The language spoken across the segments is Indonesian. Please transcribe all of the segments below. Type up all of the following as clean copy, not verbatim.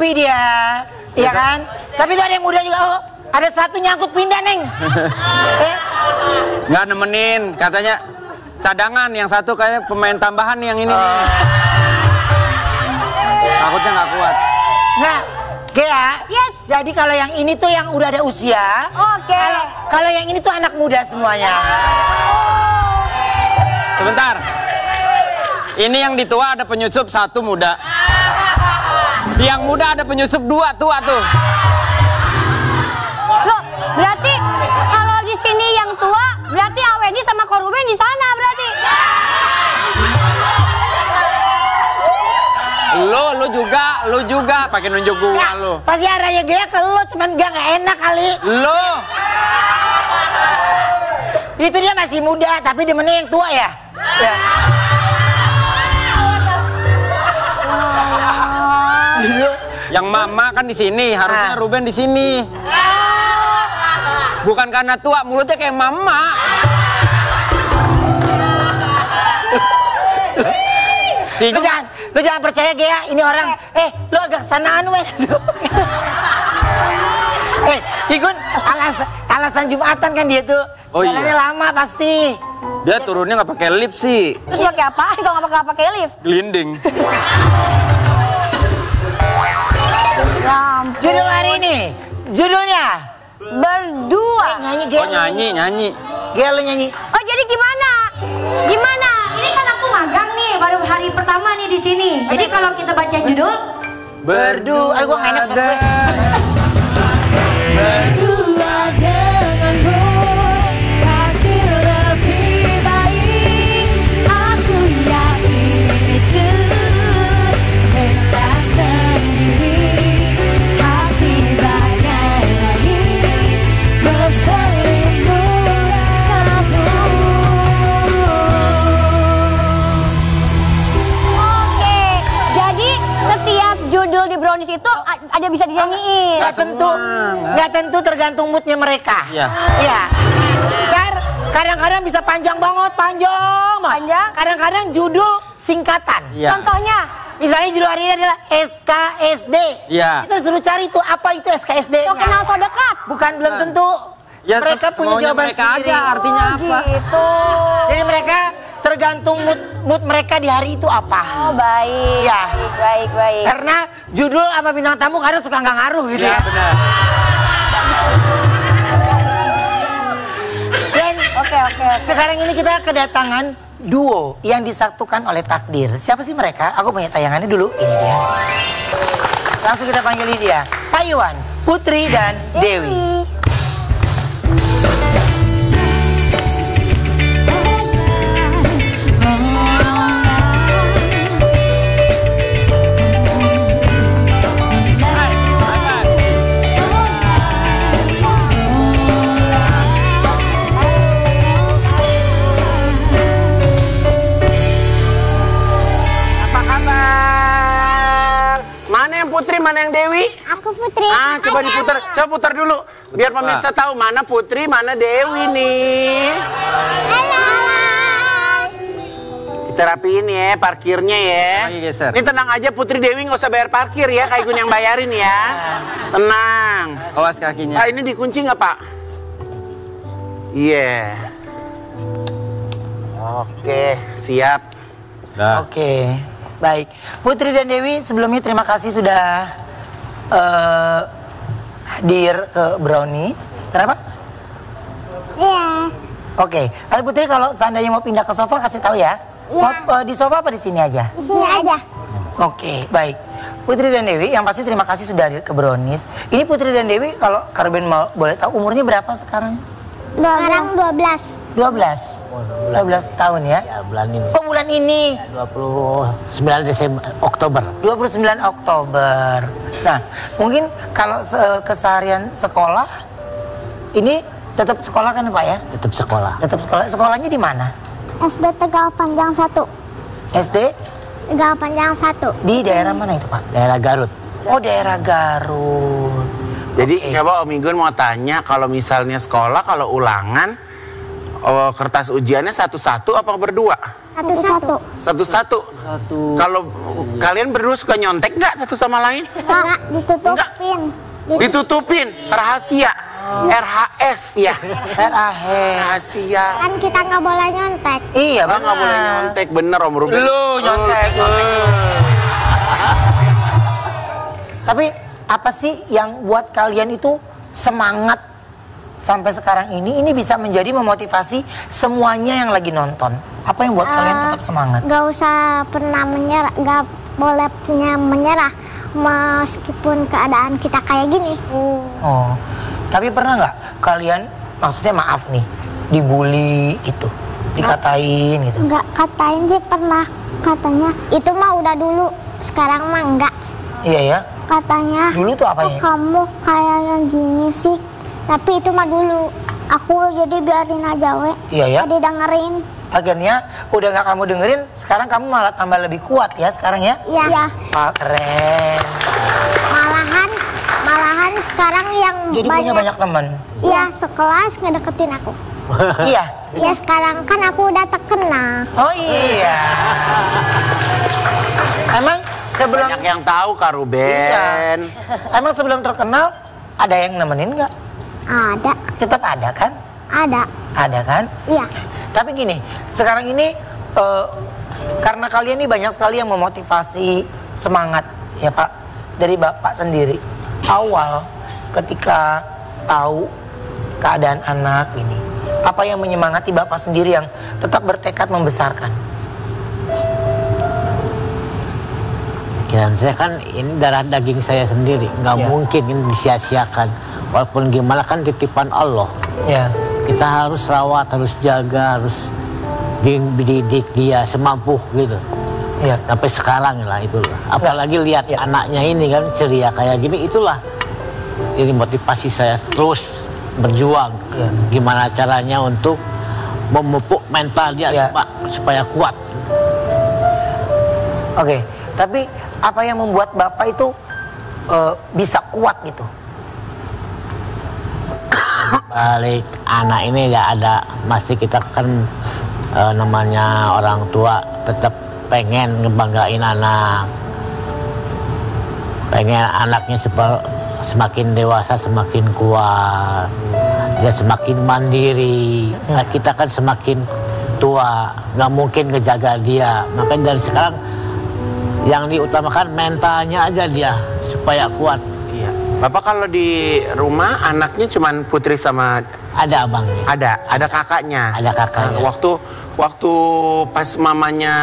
rapi dia, iya kan? Tapi tuh ada yang muda juga, oh ada satu nyangkut pindah Neng. Nggak nemenin, katanya cadangan, yang satu kayak pemain tambahan yang ini. Takutnya nggak kuat. Nah, Gea, Yes. jadi kalau yang ini tuh yang udah ada usia. Oke. Kalau yang ini tuh anak muda semuanya. Sebentar. Ini yang di tua ada penyusup satu muda. Yang muda ada penyusup dua tua tuh. Loh, berarti kalau di sini yang tua, berarti Aweni sama Koruben di sana berarti. Lu juga pakai nunjuk gua lu. Pasti arahnya Gea ke lo, cuman gak enak kali. Lu. Itu dia masih muda, tapi demennya yang tua ya. Ya. Yang mama kan di sini, harusnya Ruben di sini. Bukan karena tua, mulutnya kayak mama. Lu jangan percaya Gea, ini orang. Lu agak sanaan wes. Ikut alasan Jumatan kan dia tuh. Oh, iya. Jalannya lama pasti. Dia turunnya nggak pakai lift sih. Terus pakai apaan kalau nggak pakai lift? Gelinding. Judul hari ini, judulnya Berdua. nyanyi Gea. Oh nyanyi. Gea lu nyanyi. Oh jadi gimana? Gimana? Ini kan aku magang nih, baru hari pertama nih di sini. Jadi kalau kita baca judul Berdua. Gua nggak enak sama gue. Berdua denganmu pasti lebih baik. Aku yakin itu rela sendiri. Hati banyak lagi berselimut kamu. Oke, jadi setiap judul di Brownies itu ada bisa dinyanyiin. Nggak tentu tergantung moodnya mereka. Iya. Iya. Kadang-kadang bisa panjang banget, Panjang? Kadang-kadang judul singkatan. Iya. Contohnya, Misalnya judul hari ini adalah SKSD. Iya. Kita suruh cari tuh apa itu SKSD. so kenal so dekat. Bukan belum tentu. Ya, Mereka punya semaunya jawaban mereka sendiri. aja, artinya apa? Gitu. Jadi mereka tergantung mood mereka di hari itu apa. Oh baik. Iya. Baik. Karena judul apa bintang tamu kadang suka nggak ngaruh gitu Iya ya. benar. Dan Oke. sekarang ini kita kedatangan duo yang disatukan oleh takdir. Siapa sih mereka? Aku punya tayangannya dulu. Ini dia. Langsung kita panggil dia. Pak Iwan, Putri dan Dewi. Putri, mana yang Dewi? Aku Putri. Coba diputar. Coba putar dulu. Biar pemirsa tahu mana Putri, mana Dewi nih. Halo. Kita rapiin ya parkirnya ya. Lagi geser. Ini tenang aja Putri Dewi nggak usah bayar parkir ya. Kayak Gun yang bayarin ya. Tenang. Awas kakinya. Pak ini dikunci nggak Pak? Iya. Oke, siap. Dah. Oke, baik. Putri dan Dewi sebelumnya terima kasih sudah hadir ke Brownies. Kenapa? Iya. Oke, tapi Putri kalau seandainya mau pindah ke sofa kasih tahu ya. Iya. Mau di sofa apa di sini aja? Di sini aja. Oke, baik. Putri dan Dewi yang pasti terima kasih sudah hadir ke Brownies. Ini Putri dan Dewi kalau Karben mau boleh tahu umurnya berapa sekarang? Sekarang 12. 12 tahun ya? Ya, bulan ini. Oh bulan ini. 29 Desember, Oktober. 29 Oktober. Nah, mungkin kalau keseharian sekolah ini tetap sekolah kan Pak ya? Tetap sekolah. Tetap sekolah. Sekolahnya di mana? SD Tegal Panjang 1. SD Tegal Panjang 1. di daerah mana itu Pak? Daerah Garut. Oh daerah Garut. Jadi Oke. coba Om Igun mau tanya kalau misalnya sekolah kalau ulangan kertas ujiannya satu-satu apa berdua? Satu-satu. Satu-satu. Kalau kalian berdua suka nyontek nggak satu sama lain? Enggak, ditutupin. Ditutupin, rahasia. RHS ya. Rahasia. Kan kita nggak boleh nyontek. Iya, Bang nggak boleh nyontek, bener Om Ruben. Lu nyontek. Tapi apa sih yang buat kalian itu semangat sampai sekarang ini bisa menjadi memotivasi semuanya yang lagi nonton? Apa yang buat kalian tetap semangat? Gak usah pernah menyerah, gak boleh punya menyerah meskipun keadaan kita kayak gini. Oh, tapi pernah nggak kalian, maksudnya maaf nih, dibully gitu, dikatain gitu? Nggak katain sih pernah, katanya itu mah udah dulu, sekarang mah enggak. Iya ya. Katanya Dulu tuh apanya? "Kok kamu kayaknya gini sih?" Tapi itu mah dulu. Aku jadi biarin aja we. Iya ya. Tadi dengerin. Akhirnya udah nggak kamu dengerin, sekarang kamu malah tambah lebih kuat ya sekarang ya? Iya. Ah, keren. Malahan sekarang yang Jadi punya banyak teman. Iya, sekelas ngedeketin aku. Iya. Ya sekarang kan aku udah terkenal. Oh iya. Emang sebelum Banyak yang tahu Kak Ruben. emang sebelum terkenal ada yang nemenin nggak? Ada, Tetap ada kan? ada. Ada kan? Iya. Tapi gini, sekarang ini karena kalian ini banyak sekali yang memotivasi semangat ya Pak, dari Bapak sendiri. Awal ketika tahu keadaan anak ini, apa yang menyemangati Bapak sendiri yang tetap bertekad membesarkan? Pikiran saya kan ini darah daging saya sendiri, nggak Ya. mungkin ini disia-siakan. Walaupun gimana kan titipan Allah. Ya, Kita harus rawat, harus jaga, harus dididik dia semampu gitu. ya, Sampai sekarang lah itulah. Apalagi lihat Ya. anaknya ini kan ceria kayak gini, itulah ini motivasi saya terus berjuang. Ya. Gimana caranya untuk memupuk mental dia Ya. supaya kuat. Oke. Tapi apa yang membuat Bapak itu bisa kuat gitu? Balik anak ini nggak ada, masih kita kan namanya orang tua tetap pengen ngebanggain anak, pengen anaknya semakin dewasa semakin kuat, dia semakin mandiri. Nah, kita kan semakin tua nggak mungkin ngejaga dia, makanya dari sekarang yang diutamakan mentalnya aja dia supaya kuat. Iya. Bapak kalau di rumah anaknya cuman Putri sama Ada abangnya, ada kakaknya. ada kakaknya. Waktu pas mamanya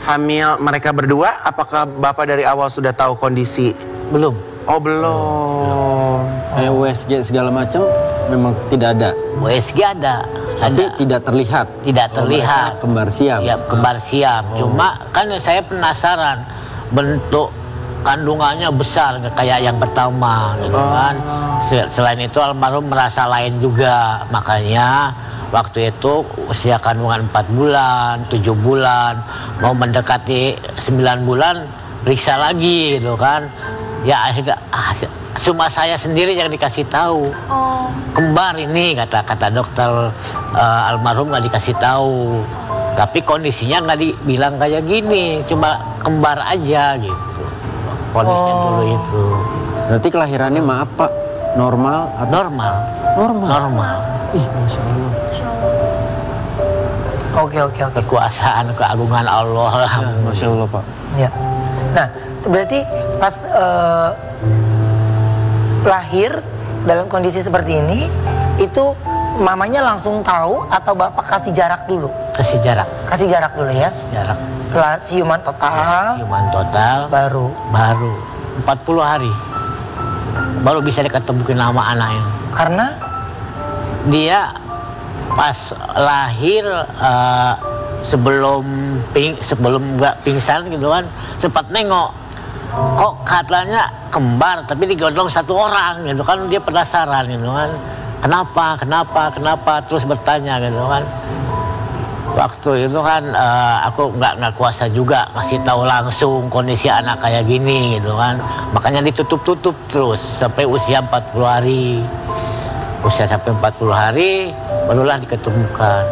hamil mereka berdua, apakah Bapak dari awal sudah tahu kondisi? Belum. Oh belum. USG segala macam memang tidak ada. USG ada. Tapi tidak terlihat. Tidak terlihat. Mereka kembar siam. Ya, kembar siam. Cuma kan saya penasaran, bentuk kandungannya besar kayak yang pertama gitu kan. Selain itu almarhum merasa lain juga, makanya waktu itu usia kandungan 4 bulan, 7 bulan, mau mendekati 9 bulan periksa lagi gitu kan. Ya akhirnya cuma saya sendiri yang dikasih tahu. Kembar ini kata dokter, almarhum nggak dikasih tahu. Tapi kondisinya nggak dibilang kayak gini, cuma kembar aja gitu. Kondisinya dulu itu Berarti kelahirannya maaf Pak, normal atau normal. Ih, Masya Allah. Oke. Kekuasaan, keagungan Allah lah. Ya, Masya Allah Pak. Ya. Nah, berarti pas lahir dalam kondisi seperti ini, itu mamanya langsung tahu atau Bapak kasih jarak dulu? Kasih jarak. Kasih jarak dulu ya. Jarak. Setelah siuman total, Ciuman total baru. 40 hari baru bisa diketemukan nama anaknya. Karena Dia pas lahir sebelum nggak pingsan gitu kan, sempat nengok, kok katanya kembar tapi digodong satu orang gitu kan. Dia penasaran gitu kan, kenapa terus bertanya gitu kan. Waktu itu kan aku nggak kuasa juga ngasih tahu langsung kondisi anak kayak gini gitu kan, makanya ditutup terus sampai usia 40 hari. Usia sampai 40 hari barulah diketemukan.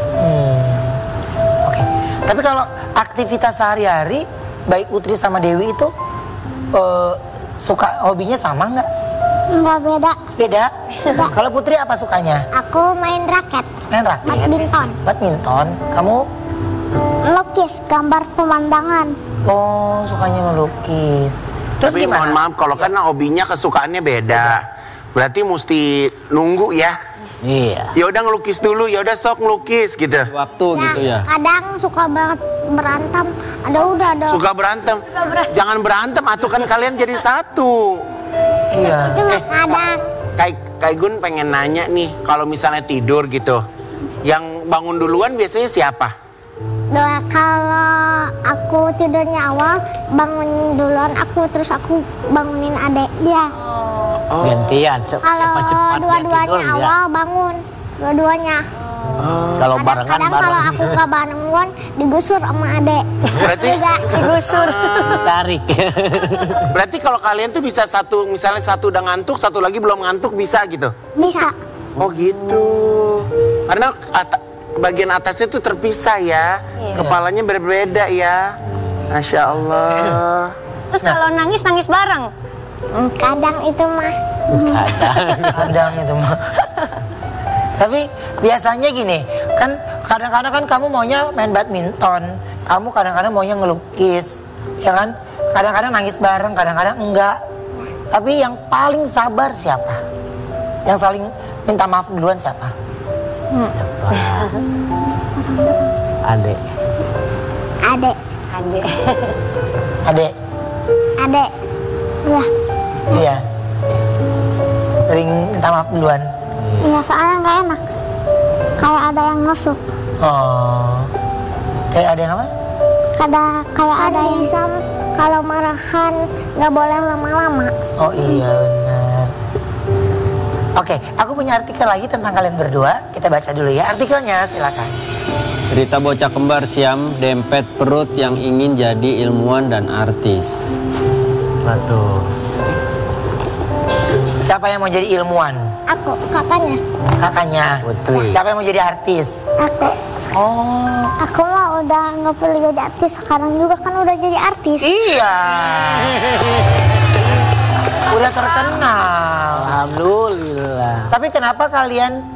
Oke. Tapi kalau aktivitas sehari-hari, baik Putri sama Dewi itu suka hobinya sama nggak? Enggak beda. Beda? Kalau Putri apa sukanya? Aku main raket. Main raket? Badminton. Badminton. Kamu? Melukis, gambar pemandangan. Oh, sukanya melukis. Terus Tapi gimana? mohon maaf, kalau kan hobinya kesukaannya beda. Berarti mesti nunggu ya. Iya. Ya udah ngelukis dulu, ya udah sok ngelukis gitu. Waktu gitu ya. Kadang suka banget berantem. Ada. Suka berantem. Jangan berantem, atuh kan kalian jadi satu. Iya. Itu mah kadang. Kak Gun pengen nanya nih, kalau misalnya tidur gitu, yang bangun duluan biasanya siapa? Kalau aku tidurnya awal, bangun duluan aku, terus aku bangunin adek. Iya. Gantian. Kalau Cepat-cepat dia dua-duanya tidur, ya. awal bangun, dua-duanya. Kalau barengan Kadang kalau bareng. aku gak bangun, digusur sama adek. Berarti Juga digusur. Ditarik. berarti kalau kalian tuh bisa satu, misalnya satu udah ngantuk, satu lagi belum ngantuk, bisa gitu? Bisa. Oh gitu. Karena bagian atasnya tuh terpisah ya. Kepalanya berbeda ya. Masya Allah. Terus kalau nangis bareng. Kadang itu mah. Kadang itu mah. Tapi biasanya gini, kan kadang-kadang kan kamu maunya main badminton, kamu kadang-kadang maunya ngelukis, ya kan? Kadang-kadang nangis bareng, kadang-kadang enggak. Tapi yang paling sabar siapa? Yang saling minta maaf duluan siapa? Adek. Adek. Adek. Adek. Iya. Iya. Sering minta maaf duluan. Iya, soalnya nggak enak. Kayak ada yang nusuk. Oh. Kayak ada yang apa? Kayak ada yang kalau marahan nggak boleh lama-lama. Oh iya benar. Oke, aku punya artikel lagi tentang kalian berdua. Kita baca dulu ya artikelnya, silakan. Cerita bocah kembar Siam dempet perut yang ingin jadi ilmuwan dan artis. Waduh. Siapa yang mau jadi ilmuwan? Aku, kakaknya. Kakaknya. Putri. Siapa yang mau jadi artis? Aku. Oh. Aku mah udah nggak perlu jadi artis. Sekarang juga kan udah jadi artis. Iya. Udah terkenal. Alhamdulillah. Tapi kenapa kalian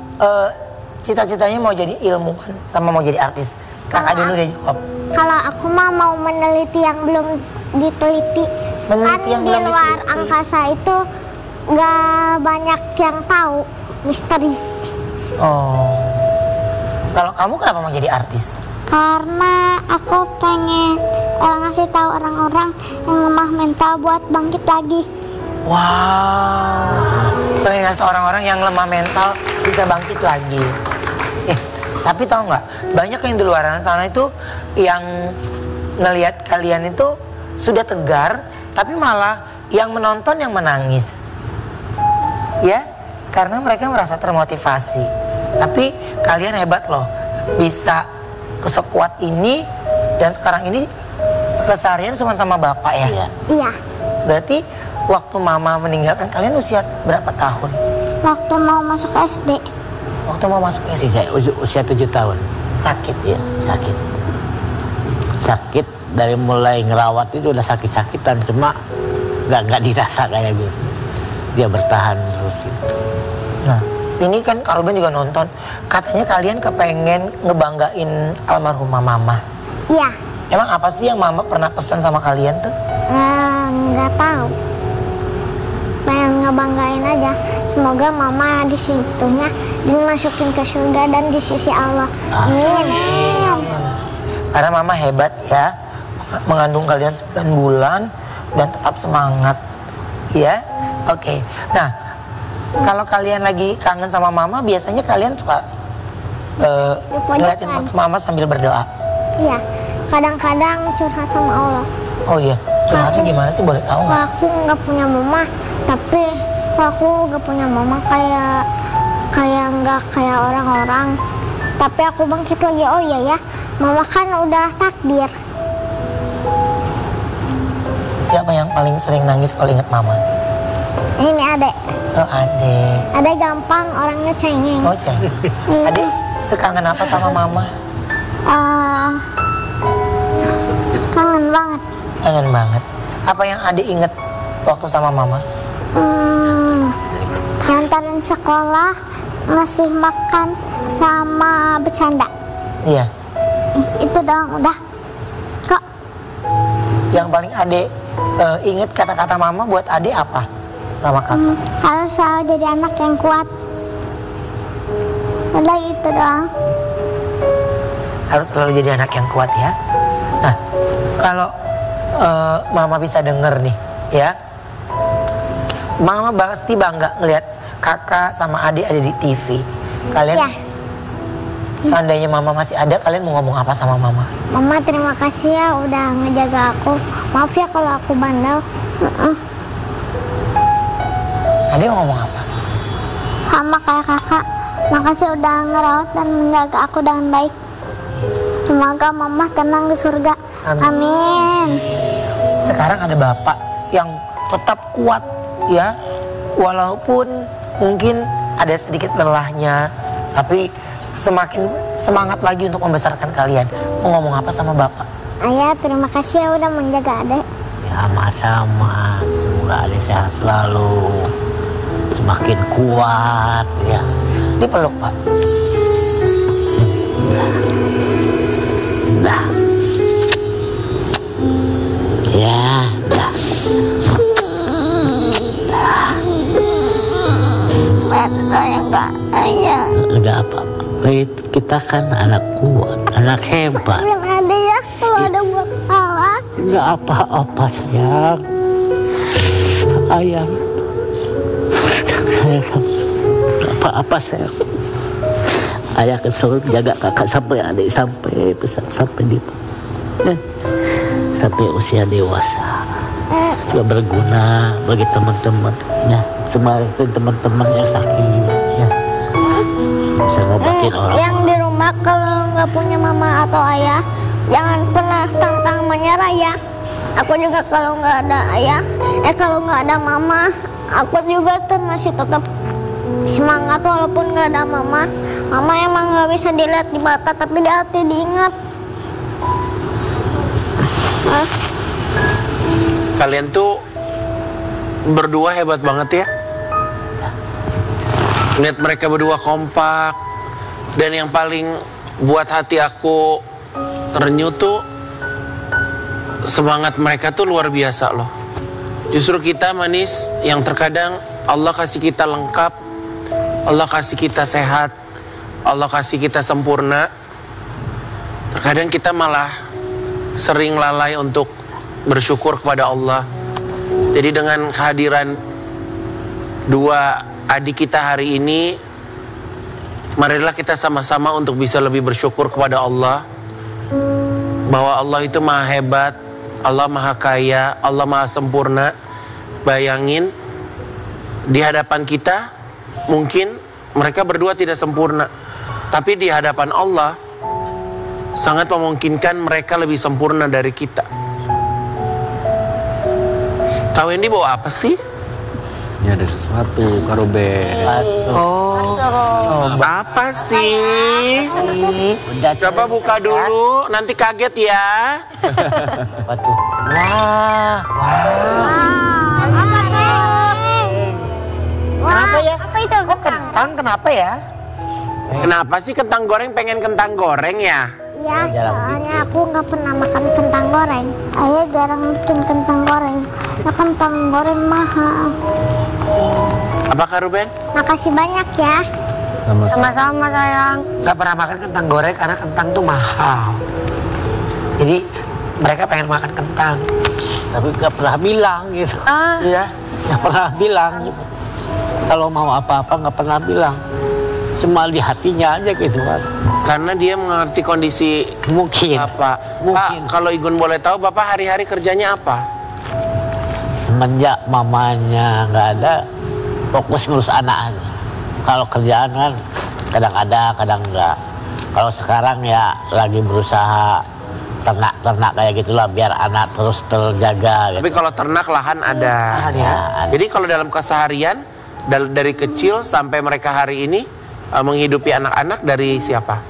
cita-citanya mau jadi ilmuwan sama mau jadi artis? Kakak dulu deh jawab. Kalau aku mah mau meneliti yang belum diteliti. Meneliti yang Kan di belum luar diteliti. angkasa itu nggak banyak yang tahu, misteri. Oh. Kalau kamu kenapa mau jadi artis? Karena aku pengen ngasih tahu orang-orang yang lemah mental buat bangkit lagi. Wow. Pengen ngasih tau orang-orang yang lemah mental bisa bangkit lagi. Tapi tau nggak? Banyak yang di luar sana itu yang ngelihat kalian itu sudah tegar, tapi malah yang menonton yang menangis. Ya, karena mereka merasa termotivasi. Tapi kalian hebat loh, bisa sekuat ini dan sekarang ini keseharian cuma sama bapak ya. Iya. Berarti waktu mama meninggalkan kalian usia berapa tahun? Waktu mau masuk SD. Waktu mau masuk SD. Saya usia 7 tahun. Sakit. Iya, sakit. Sakit dari mulai ngerawat itu udah sakit-sakitan, cuma nggak dirasa kayak gitu. Dia bertahan terus gitu. Nah, ini kan Kak Ruben juga nonton. Katanya kalian kepengen ngebanggain almarhumah mama. Iya. Emang apa sih yang mama pernah pesan sama kalian tuh? Nggak tahu. Pengen ngebanggain aja. Semoga mama di situnya dimasukin ke surga dan di sisi Allah. Amin. Karena mama hebat ya, mengandung kalian 9 bulan dan tetap semangat. Ya, oke. Nah, kalau kalian lagi kangen sama mama, biasanya kalian suka ngeliatin foto mama sambil berdoa. Iya. Kadang-kadang curhat sama Allah. Oh iya, curhatnya gimana sih, boleh tahu nggak? Kalau aku nggak punya mama, tapi kalau aku nggak punya mama kayak nggak kayak orang-orang. Tapi aku bangkit lagi. Oh iya ya, mama kan udah takdir. Siapa yang paling sering nangis kalau ingat mama? Ini adek. Oh, adek. Adek gampang, orangnya cengeng. Oh, ceng. Adek sekangen apa sama mama? Kangen banget. Kangen banget. Apa yang adik inget waktu sama mama? Ngantarin sekolah, ngasih makan, sama bercanda. Iya. Itu doang udah. Kok? Yang paling adik inget kata-kata mama buat adik apa? Sama kakak. Harus selalu jadi anak yang kuat. Udah itu doang. Harus selalu jadi anak yang kuat ya. Nah, kalau mama bisa denger nih ya, mama pasti bangga ngelihat kakak sama adik ada di TV. Kalian Ya. seandainya mama masih ada, kalian mau ngomong apa sama mama? Mama terima kasih ya udah ngejaga aku. Maaf ya kalau aku bandel. Adik mau ngomong apa? Sama kayak kakak. Makasih udah ngerawat dan menjaga aku dengan baik. Semoga mama tenang di surga. Amin. Sekarang ada bapak yang tetap kuat ya, walaupun mungkin ada sedikit lelahnya, tapi semakin semangat lagi untuk membesarkan kalian. Mau ngomong apa sama bapak? Ayah terima kasih ya udah menjaga adek. Sama-sama, semoga adik sehat selalu, semakin kuat ya. Dipeluk pak. Dah. Ya, dah. Saya enggak ayah. Enggak apa-apa. Kita kan anak kuat, anak hebat. Belum ada ya kalau ada buat salah. Enggak apa-apa sayang. Ayah. Apa-apa sayang. Ayah kesuruh jaga kakak sampai adik sampai besar sampai di sampai usia dewasa. Juga berguna bagi teman-teman ya, semua teman-teman yang sakit ya. Bisa ngobatin orang. Yang di rumah kalau nggak punya mama atau ayah, jangan pernah tantang menyerah ya. Aku juga kalau nggak ada ayah, kalau nggak ada mama, aku juga masih tetap semangat walaupun nggak ada mama. Mama emang nggak bisa dilihat di mata, tapi di hati diingat. Kalian tuh berdua hebat banget ya. Lihat mereka berdua kompak. Dan yang paling buat hati aku terenyuh tuh semangat mereka tuh luar biasa loh. Justru kita manis yang terkadang Allah kasih kita lengkap, Allah kasih kita sehat, Allah kasih kita sempurna. Terkadang kita malah sering lalai untuk bersyukur kepada Allah. Jadi dengan kehadiran dua adik kita hari ini, marilah kita sama-sama untuk bisa lebih bersyukur kepada Allah, bahwa Allah itu maha hebat, Allah maha kaya, Allah maha sempurna. Bayangin di hadapan kita mungkin mereka berdua tidak sempurna, tapi di hadapan Allah sangat memungkinkan mereka lebih sempurna dari kita. Tahu ini bawa apa sih? Ini ada sesuatu, Kak Ruben. Apa sih? Coba buka dulu, nanti kaget ya. Apa tuh? Wah, Apa tuh? kenapa ya? Apa itu? Kok kentang? Kenapa ya? Kenapa sih kentang goreng pengen kentang goreng ya? Ya, soalnya aku nggak pernah makan kentang goreng. Ayah jarang bikin kentang goreng. Ya, kentang goreng mahal. Apa Kak Ruben? Makasih banyak ya. Sama-sama sayang. Gak pernah makan kentang goreng karena kentang tuh mahal. Jadi mereka pengen makan kentang. Tapi nggak pernah bilang gitu. Iya. Nggak pernah bilang gitu. Kalau mau apa-apa nggak pernah bilang. Cuma di hatinya aja gitu kan. Karena dia mengerti kondisi Mungkin. Bapak. Mungkin. Pak, kalau Igun boleh tahu, Bapak hari-hari kerjanya apa? Semenjak mamanya nggak ada, fokus ngurus anak aja. Kalau kerjaan kan kadang ada, kadang enggak. Kalau sekarang ya lagi berusaha ternak-ternak kayak gitulah biar anak terus terjaga. Tapi Gitu. kalau ternak lahan ada. Ya, Jadi kalau dalam keseharian dari kecil sampai mereka hari ini menghidupi anak-anak dari siapa?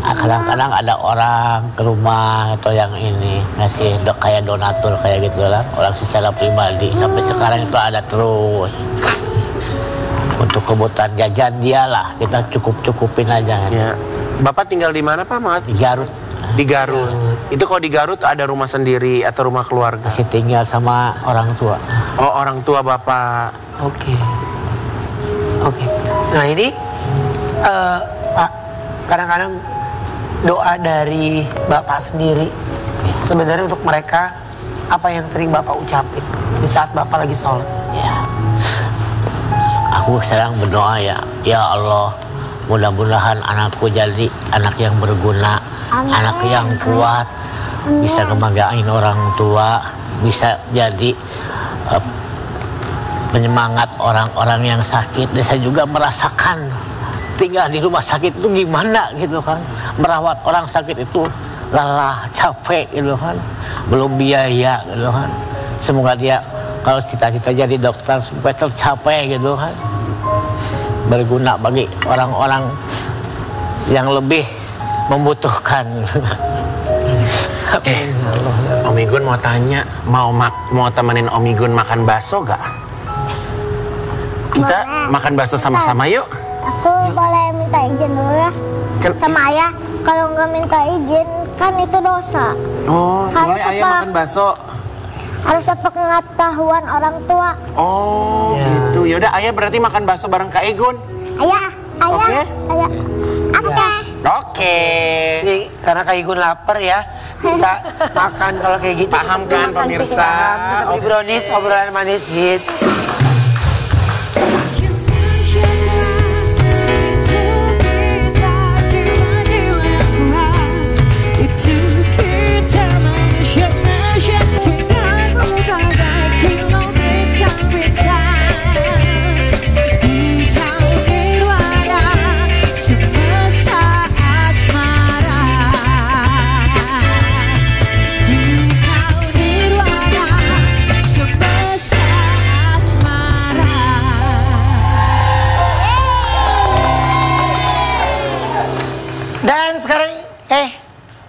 kadang-kadang ada orang ke rumah atau yang ini ngasih kayak donatur kayak gitu lah, orang secara pribadi. Sampai sekarang itu ada terus. Untuk kebutuhan jajan dia lah, kita cukupin aja. Ya. Bapak tinggal di mana Pak Mat? Di Garut. Di Garut. Itu kalau di Garut ada rumah sendiri atau rumah keluarga? Masih tinggal sama orang tua. Oh, orang tua Bapak. Oke. Nah ini Pak, kadang-kadang doa dari Bapak sendiri sebenarnya untuk mereka, apa yang sering Bapak ucapin di saat Bapak lagi sholat? Ya. Aku sekarang berdoa ya Allah, mudah-mudahan anakku jadi anak yang berguna, anak yang kuat, bisa ngebanggain orang tua, bisa jadi penyemangat orang-orang yang sakit. Dan saya juga merasakan tinggal di rumah sakit itu gimana gitu kan, merawat orang sakit itu lelah, capek gitu kan, belum biaya gitu kan. Semoga dia kalau cita-cita jadi dokter supaya tercapai gitu kan, berguna bagi orang-orang yang lebih membutuhkan. Om Igun mau tanya, mau temenin Om Igun makan bakso gak? Kita makan bakso sama-sama yuk. Aku boleh minta izin dulu ya sama ayah. Kalau nggak minta izin kan itu dosa. Oh, Harus boleh ayah apa? makan bakso. Harus sepengetahuan orang tua. Oh, gitu. Yaudah ayah berarti makan bakso bareng Kak Igun. Ayah. Oke. Ayah. Oke. Oke. Jadi karena Kak Igun lapar ya, kita makan kalau kayak gitu. Paham kan pemirsa? Tetap di Brownies, obrolan manis hit.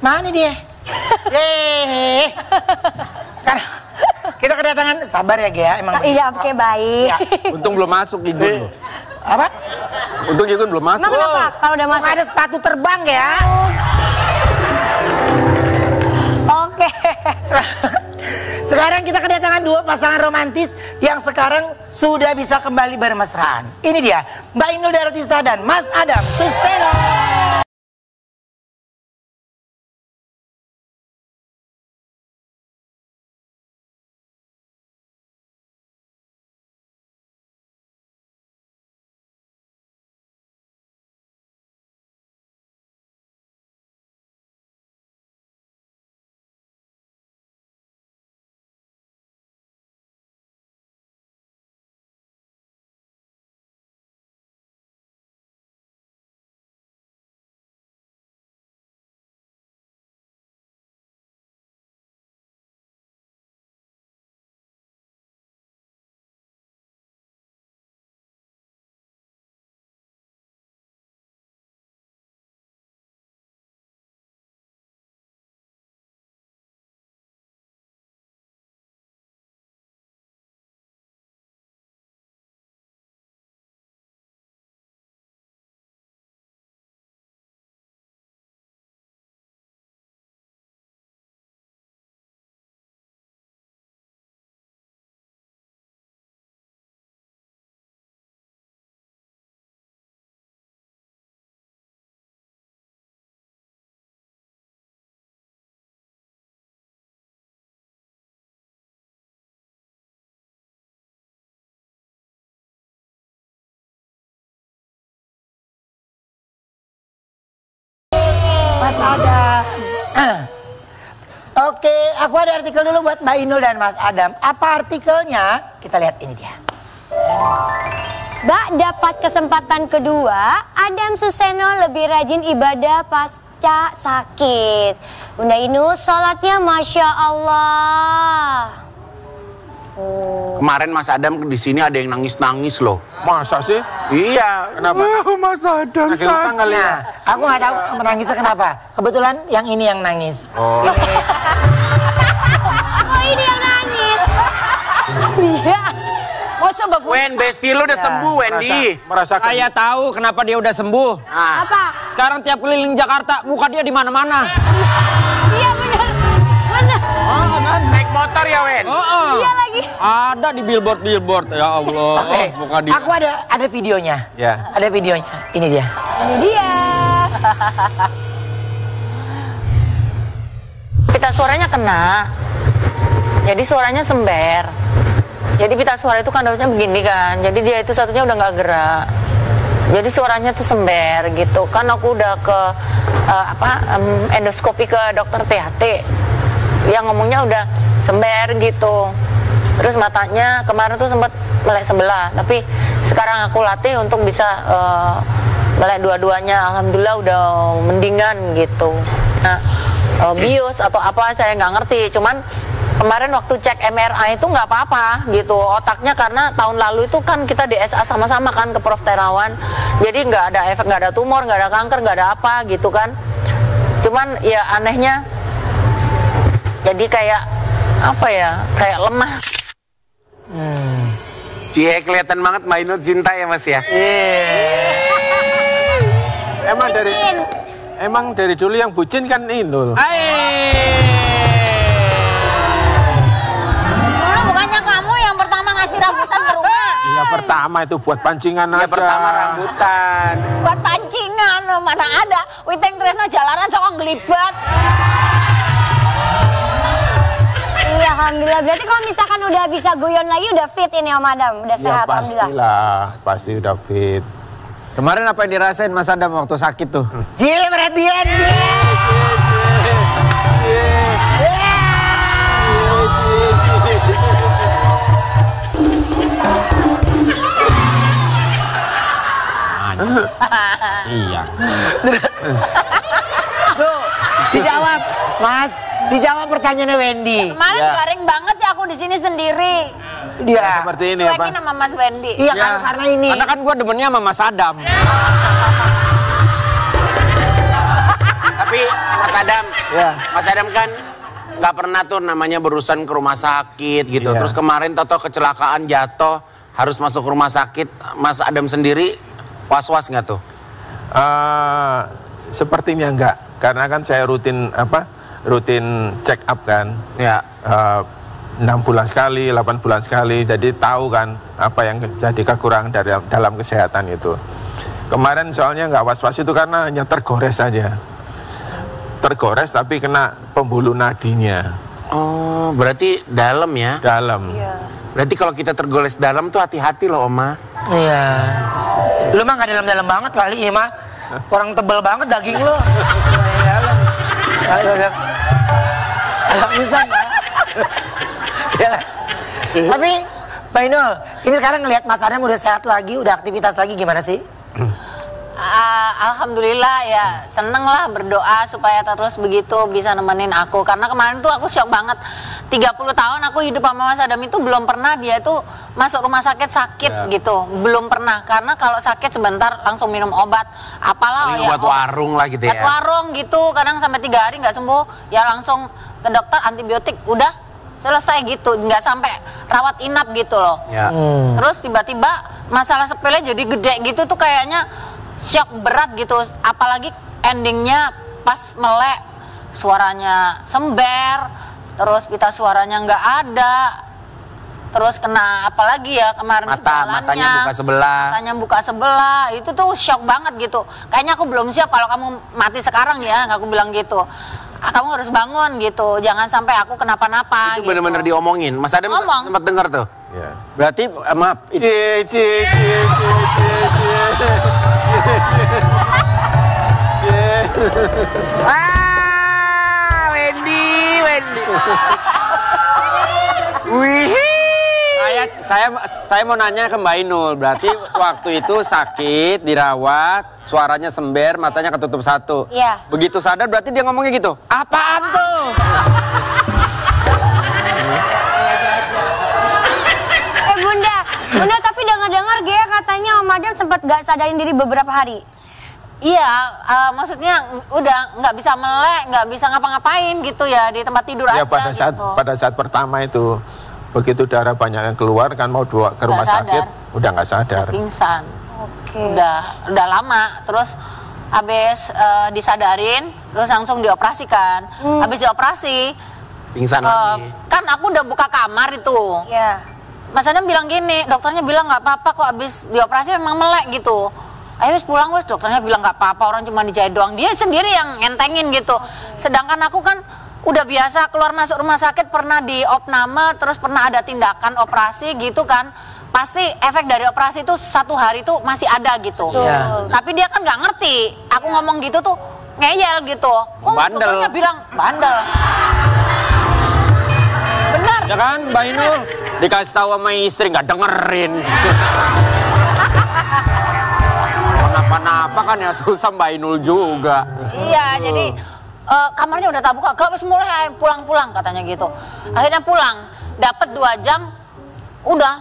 Mana dia? Sekarang kita kedatangan, sabar ya Gia, emang. Iya, oke, baik. Ya. Untung belum masuk Igun loh. Apa? Untung Igun belum masuk. Emang kenapa kalau udah masuk? Ada sepatu terbang ya. Oke. Sekarang kita kedatangan dua pasangan romantis yang sekarang sudah bisa kembali bermesraan. Ini dia, Mbak Inul Daratista dan Mas Adam Suseno. Mas Adam. Oke, aku ada artikel dulu buat Mbak Inul dan Mas Adam. Apa artikelnya? Kita lihat ini dia. Mbak dapat kesempatan kedua, Adam Suseno lebih rajin ibadah pasca sakit. Bunda Inul sholatnya Masya Allah. Kemarin Mas Adam di sini ada yang nangis-nangis loh. Masa sih? Iya. Kenapa? Mas Adam Nangis utang kali ya? Nah, aku nggak tahu menangisnya kenapa. Kebetulan yang ini yang nangis. Oh. Oh ini yang nangis. Iya. Masa bagus. Wen, besti lu udah sembuh, Wendy. Merasakan. Saya tahu kenapa dia udah sembuh. Nah, Apa? Sekarang tiap keliling Jakarta, muka dia di mana-mana. Iya benar. Benar. oh, naik motor ya, Wen? Iya lagi. Ada di billboard. Ya Allah. Oke, Muka dia. aku ada videonya. Ya. Ada videonya. Ini dia. Ini dia. Pita suaranya kena, jadi suaranya sember. Jadi pita suara itu kan harusnya begini kan, jadi dia itu satunya udah nggak gerak. Jadi suaranya tuh sember gitu. Kan aku udah ke endoskopi ke dokter THT, yang ngomongnya udah sember gitu. Terus matanya kemarin tuh sempat melek sebelah, tapi sekarang aku latih untuk bisa melek dua-duanya. Alhamdulillah udah mendingan gitu. Nah, bius atau apa saya nggak ngerti, cuman kemarin waktu cek MRI itu nggak apa-apa gitu otaknya, karena tahun lalu itu kan kita DSA sama-sama kan ke Prof Terawan, jadi nggak ada efek, nggak ada tumor, nggak ada kanker, nggak ada apa gitu kan. Cuman ya anehnya jadi kayak apa ya, kayak lemah. Cie, kelihatan banget Mainut cinta ya, Mas ya? Emang dari dulu yang bucin kan Inul. Bukannya kamu yang pertama ngasih rambutan ke rumah? Iya, pertama itu buat pancingan aja. Ya pertama rambutan. Buat pancingan, mana ada. Witeng Tresno jalanan sok nglibat. Iya alhamdulillah. Berarti kalau misalkan udah bisa guyon lagi udah fit ini Om Adam, udah Ya sehat alhamdulillah. pastilah, pasti udah fit. Kemarin apa yang dirasain Mas Adam waktu sakit tuh? Cie, perhatian. Iya. Tuh, dijawab, Mas. Dijawab pertanyaannya Wendy. Kemarin garing banget ya aku di sini sendiri. Dia. Seperti ini Cuekin apa? sama Mas Wendy. Iya kan, karena ini. Karena kan gua demennya sama Mas Adam. Tapi Mas Adam, Ya. Mas Adam kan nggak pernah tuh namanya berurusan ke rumah sakit gitu. Iya. Terus kemarin Toto kecelakaan jatuh, harus masuk rumah sakit. Mas Adam sendiri was-was nggak tuh? Sepertinya enggak, karena kan saya rutin check up kan. Ya. 6 bulan sekali, 8 bulan sekali, jadi tahu kan apa yang jadi kekurangan dalam kesehatan itu. Kemarin soalnya nggak was-was itu karena hanya tergores saja. Tergores tapi kena pembuluh nadinya. Oh, berarti dalam ya? Dalam. Berarti kalau kita tergoles dalam tuh hati-hati loh, Oma. Iya. Lu mah nggak dalam-dalam banget kali ini mah. Orang tebel banget daging lu. Agak susah nggak? Ya. Tapi, Mbak Inul, ini sekarang ngelihat Mas Adam udah sehat lagi, udah aktivitas lagi, gimana sih? Alhamdulillah ya, seneng lah, berdoa supaya terus begitu bisa nemenin aku. Karena kemarin tuh aku shock banget, 30 tahun aku hidup sama Mas Adam itu belum pernah dia tuh masuk rumah sakit gitu, belum pernah. Karena kalau sakit sebentar langsung minum obat, apalah Paling ya obat warung lah gitu ya. obat warung gitu, kadang sampai 3 hari nggak sembuh, ya langsung ke dokter antibiotik, udah selesai gitu, nggak sampai rawat inap gitu loh. Ya. Terus tiba-tiba masalah sepele jadi gede gitu tuh kayaknya shock berat gitu, apalagi endingnya pas melek suaranya sember, terus pita suaranya nggak ada, terus kena apalagi ya kemarin itu jalannya, Matanya buka sebelah. matanya buka sebelah, itu tuh shock banget gitu. Kayaknya aku belum siap kalau kamu mati sekarang ya, aku bilang gitu. Kamu harus bangun gitu, jangan sampai aku kenapa-napa. Itu gitu. bener-bener diomongin. Mas Adam Ngomong. sempat dengar tuh. Ya. Berarti maaf, Wendy. Wih. saya mau nanya ke Mbak Inul. Berarti waktu itu sakit, dirawat, suaranya sember, matanya ketutup satu. Iya. Begitu sadar berarti dia ngomongnya gitu. Apaan tuh? Bunda, tapi dengar-dengar Gea katanya Om Adam sempat gak sadarin diri beberapa hari. Iya, maksudnya udah nggak bisa melek, nggak bisa ngapa-ngapain gitu ya di tempat tidur Ya aja. pada saat pertama itu begitu darah banyak yang keluar kan mau dibawa ke rumah sakit udah nggak sadar. Pingsan. Oke. Udah lama. Terus habis disadarin, terus langsung dioperasikan. Habis dioperasi, Pingsan lagi. kan aku udah buka kamar itu. Iya. Mas Adam bilang gini, dokternya bilang nggak apa-apa kok, habis dioperasi memang melek gitu. Ayo wis pulang wis, dokternya bilang nggak apa-apa, orang cuma dijahit doang. Dia sendiri yang ngentengin gitu. Sedangkan aku kan udah biasa keluar masuk rumah sakit, pernah di opname, terus pernah ada tindakan operasi gitu kan. Pasti efek dari operasi itu 1 hari itu masih ada gitu. Ya. Tapi dia kan nggak ngerti. Aku ngomong gitu tuh ngeyel gitu. Bandel. Dokternya bilang bandel. Benar. Ya kan, Mbak Inul? Dikasih tahu sama istri nggak dengerin. Kenapa-napa kan ya susah Mbak Inul juga. Iya, jadi kamarnya udah tak buka. Gak, wis mulai pulang-pulang katanya gitu. Akhirnya pulang, dapat 2 jam, udah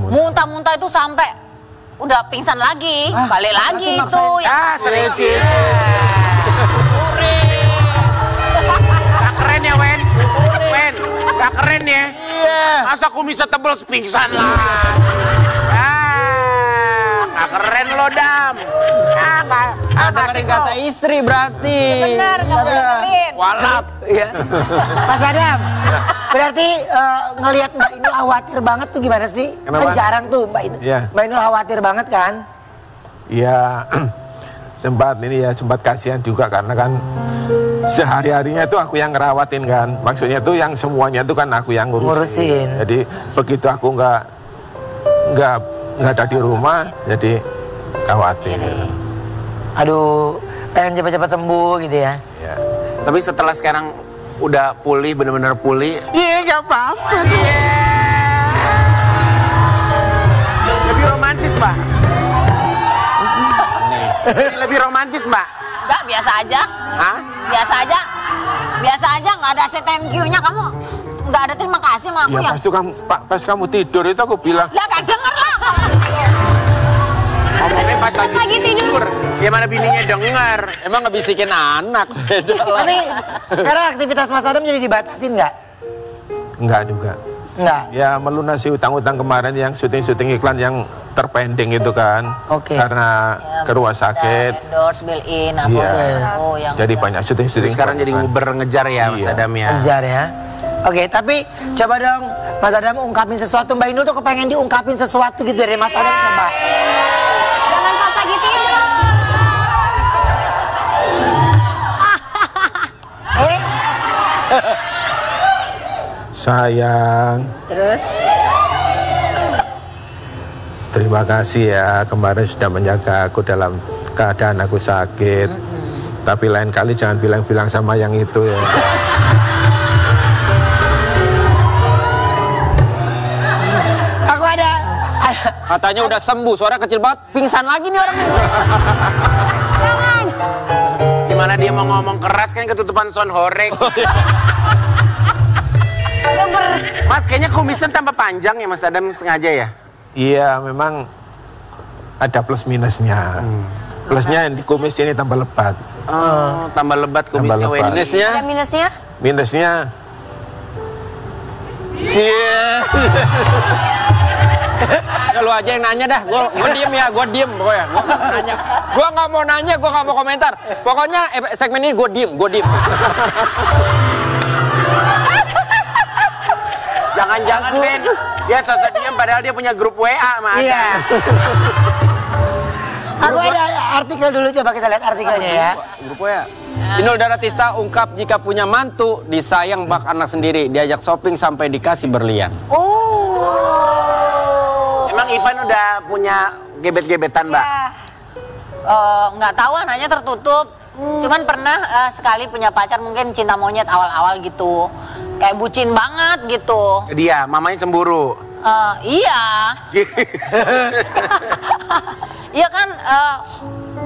muntah-muntah itu sampai udah pingsan lagi, balik lagi itu. Serius. Gak keren ya, Wen? Gak keren ya? Iya. Masa aku bisa tebel pingsan lah? Gak keren lo, Dam. Dengerin kata istri berarti. Bener, gak boleh dengerin. Walat. Iya. Mas Adam, berarti ngelihat Mbak Inul khawatir banget tuh gimana sih? Kenapa? Kan jarang tuh Mbak Inul. Iya. Mbak Inul khawatir banget kan? Iya, sempat kasihan juga karena kan sehari-harinya itu aku yang ngerawatin kan. Maksudnya tuh yang semuanya itu kan aku yang ngurusin. Jadi begitu aku nggak ada di rumah, jadi khawatir. Aduh, pengen cepat-cepat sembuh gitu ya. Ya. Tapi setelah sekarang udah pulih, bener-bener pulih. Iya, gak apa-apa. Lebih romantis, Mbak. Lebih romantis, Mbak. Enggak, biasa aja. Hah? Biasa aja, nggak ada say thank you-nya. Kamu nggak ada terima kasih sama aku Ya pas kamu tidur itu aku bilang. Lah gak denger lah. Ngomongnya pas lagi tidur. Gimana bininya denger? Emang ngebisikin anak. Beda lah. Tapi sekarang aktivitas Mas Adam jadi dibatasin nggak? Enggak juga. Enggak. Ya melunasi utang-utang kemarin yang syuting-syuting iklan yang terpending itu kan. Oke. Karena ke rumah sakit. Endorse, bill in, apa Iya. yang Jadi banyak syuting-syuting. Sekarang jadi nguber ngejar ya, Mas Iya. Adam ya. Kejar ya. Oke, tapi coba dong Mas Adam ungkapin sesuatu. Mbak Inul tuh kepengen diungkapin sesuatu gitu dari Mas Adam, coba. Jangan pas lagi tidur. Sayang, Terus? terima kasih ya kemarin sudah menjaga aku dalam keadaan aku sakit. Tapi lain kali jangan bilang-bilang sama yang itu ya. Aku ada. Katanya udah sembuh, suara kecil banget. Pingsan lagi nih orang. Gimana dia mau ngomong keras kan ketutupan sound horeg. Mas, kayaknya kumisnya tambah panjang ya Mas Adam sengaja ya? Iya, memang ada plus minusnya. Plusnya di kumis ini tambah lebat. Oh, tambah lebat kumisnya. Tambah lebat. Minusnya? Ada minusnya? Minusnya Lu aja yang nanya dah, gue diem ya, gue diem pokoknya. Gue nggak mau nanya, gue nggak mau komentar. Pokoknya segmen ini gue diem. Jangan-jangan Ben, dia sosok diam padahal dia punya grup WA sama Adam. Iya. Aku ada artikel dulu, coba kita lihat artikelnya ya. Grup WA. Inul Daratista ungkap jika punya mantu disayang bak anak sendiri, diajak shopping sampai dikasih berlian. Emang Ivan udah punya gebet-gebetan, Mbak? Nggak tahu, anaknya tertutup. Cuman pernah sekali punya pacar, mungkin cinta monyet awal-awal gitu. Kayak bucin banget gitu. Dia, mamanya cemburu. Iya. Iya kan,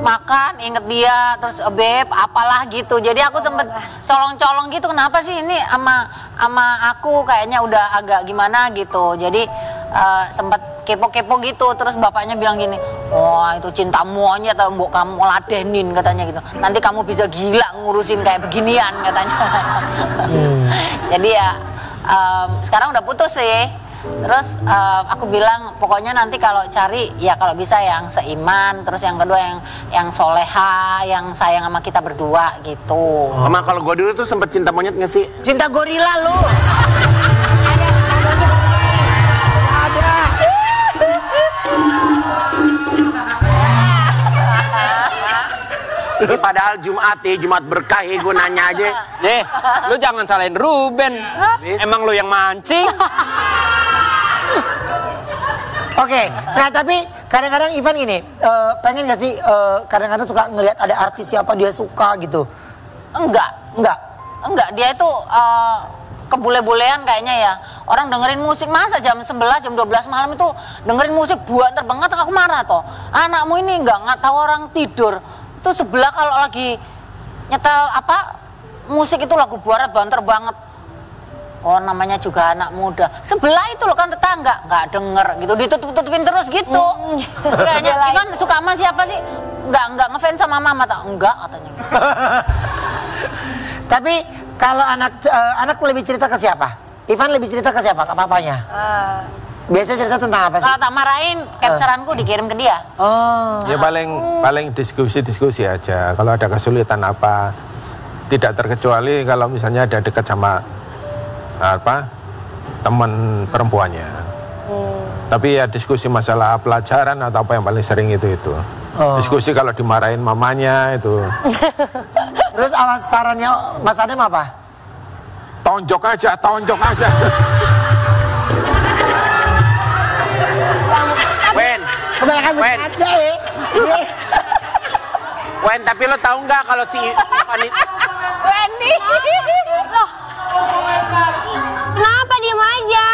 makan inget dia, terus beb apalah gitu. Jadi aku sempet colong-colong gitu, kenapa sih ini sama aku kayaknya udah agak gimana gitu. Jadi sempat kepo-kepo gitu. Terus bapaknya bilang gini, wah itu cinta monyet atau mbok kamu ladenin katanya gitu. Nanti kamu bisa gila ngurusin kayak beginian katanya. Jadi ya sekarang udah putus sih. Terus aku bilang pokoknya nanti kalau cari ya kalau bisa yang seiman, terus yang kedua yang soleha, yang sayang sama kita berdua gitu. Mama kalau gue dulu tuh sempet cinta monyet nggak sih? Cinta gorila lu. Ini padahal Jumat ya, Jumat berkah ya, gue nanya aja. Nih, lu jangan salahin Ruben. Emang lu yang mancing. Oke, nah tapi kadang-kadang Ivan gini, pengen gak sih kadang-kadang suka ngelihat ada artis siapa dia suka gitu? Enggak, dia itu kebule-bulean kayaknya ya. Orang dengerin musik masa jam 11, jam 12 malam itu dengerin musik buat terbanget, aku marah toh. Anakmu ini nggak tahu orang tidur. Itu sebelah kalau lagi nyetel musik itu lagu buarat banter banget. Oh namanya juga anak muda. Sebelah itu loh kan tetangga nggak denger gitu, ditutup-tutupin terus gitu. Kayaknya Ivan suka sama siapa sih? Nggak ngefans sama mama tak? Enggak katanya. Tapi kalau anak lebih cerita ke siapa? Ivan lebih cerita ke siapa? Ke papanya? Biasanya cerita tentang apa sih? Kalau tak marahin, capturanku dikirim ke dia. Oh. Ya paling diskusi aja. Kalau ada kesulitan apa, tidak terkecuali kalau misalnya ada dekat sama teman perempuannya. Tapi ya diskusi masalah pelajaran atau apa yang paling sering itu. Diskusi kalau dimarahin mamanya itu. Terus sarannya Mas Adam apa? Tonjok aja. Wen, tapi lo tahu nggak kalau si Ivan itu... Wendy. Loh. Kenapa diem aja?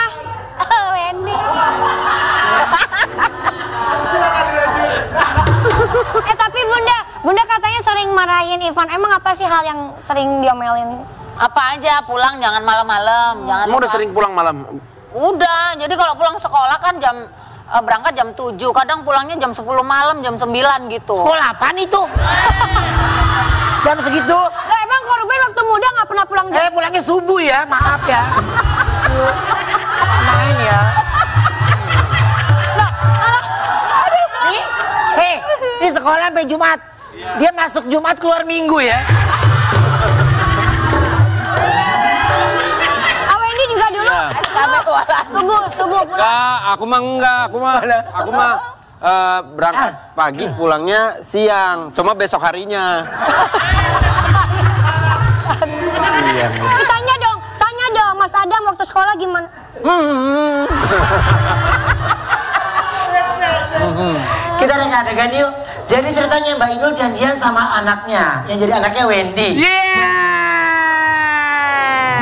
Wendy. Tapi Bunda katanya sering marahin Ivan. Emang apa sih hal yang sering diomelin? Apa aja, pulang jangan malam-malam. Kamu udah sering pulang malam? Udah, jadi kalau pulang sekolah kan berangkat jam 7, kadang pulangnya jam 10 malam, jam 9 gitu. Sekolah apaan itu? Jam segitu? Lah emang korban waktu muda nggak pernah pulang? Pulangnya subuh ya, maaf ya. Main ya. Ini sekolah sampai Jumat. Dia masuk Jumat keluar Minggu ya. Wendy juga dulu. Tunggu. Enggak, aku mah berangkat pagi, pulangnya siang. Cuma besok harinya. Tanya dong Mas Adam waktu sekolah gimana? Kita reka adegan yuk. Jadi ceritanya Mbak Inul janjian sama anaknya, yang jadi anaknya Wendy.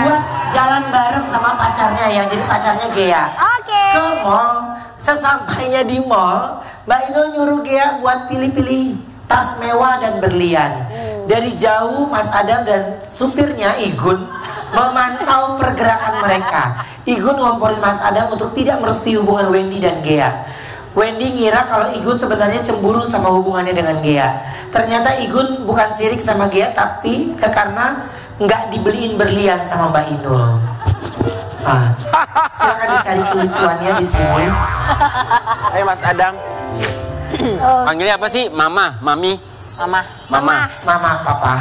Buat jalan bareng sama pacarnya, yang jadi pacarnya Gea. Oke. Ke mall. Sesampainya di mall, Mbak Inul nyuruh Gea buat pilih-pilih tas mewah dan berlian. Dari jauh Mas Adam dan supirnya Igun memantau pergerakan mereka. Igun ngomporin Mas Adam untuk tidak merestui hubungan Wendy dan Gea. Wendy ngira kalau Igun sebenarnya cemburu sama hubungannya dengan Gea. Ternyata Igun bukan sirik sama Gea, tapi karena nggak dibeliin berlian sama Mbak Inul. Silakan dicari kelucuannya di sini. Ayo Mas Adam. Panggilnya apa sih? Mama, Mami? Mama, Papa.